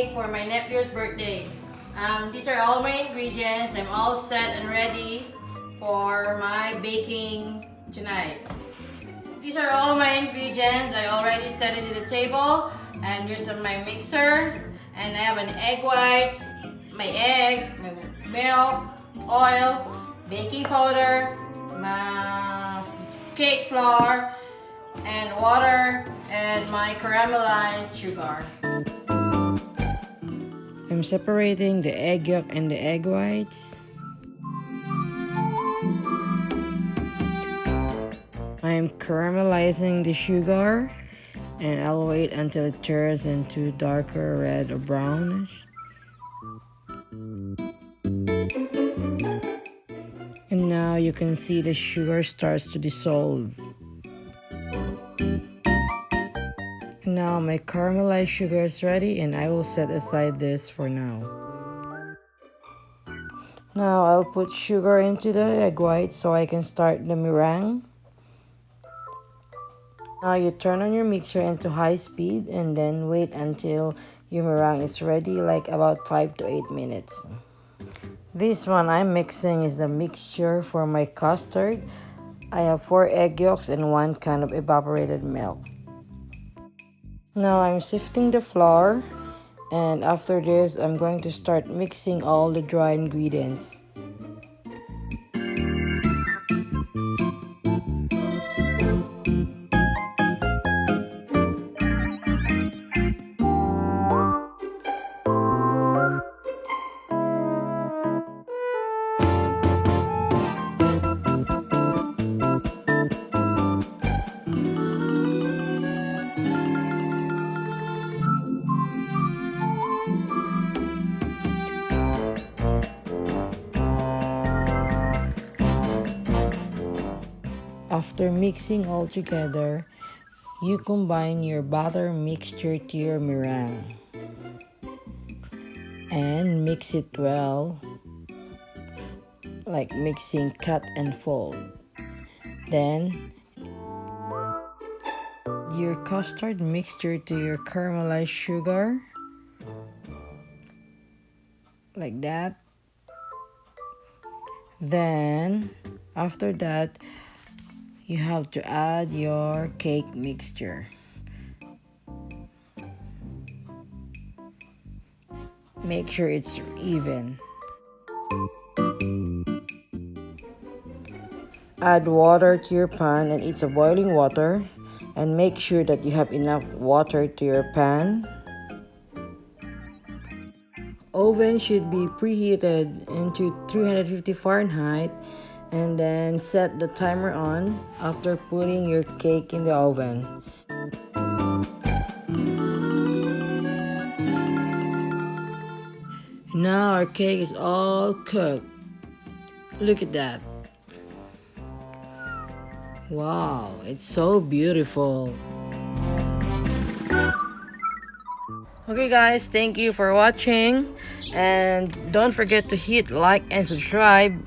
cake for my nephew's birthday. These are all my ingredients. I'm all set and ready for my baking tonight. These are all my ingredients. I already set it to the table. And here's my mixer. And I have an egg whites, my egg, my milk, oil, baking powder, my cake flour, and water, and my caramelized sugar. I'm separating the egg yolk and the egg whites. I'm caramelizing the sugar, and I'll wait until it turns into darker red or brownish. And now you can see the sugar starts to dissolve. Now my caramelized sugar is ready, and I will set aside this for now. Now I'll put sugar into the egg white so I can start the meringue. Now you turn on your mixer into high speed and then wait until your meringue is ready, like about 5 to 8 minutes. This one I'm mixing is the mixture for my custard. I have 4 egg yolks and 1 can of evaporated milk. Now I'm sifting the flour, and after this I'm going to start mixing all the dry ingredients. After mixing all together, you combine your batter mixture to your meringue and mix it well, like mixing cut and fold. Then your custard mixture to your caramelized sugar, like that. Then after that, you have to add your cake mixture. Make sure it's even. Add water to your pan, and it's a boiling water, and make sure that you have enough water to your pan. Oven should be preheated into 350 Fahrenheit, and then set the timer on after putting your cake in the oven. Now our cake is all cooked. Look at that. Wow, it's so beautiful. Okay guys, thank you for watching, and don't forget to hit like and subscribe.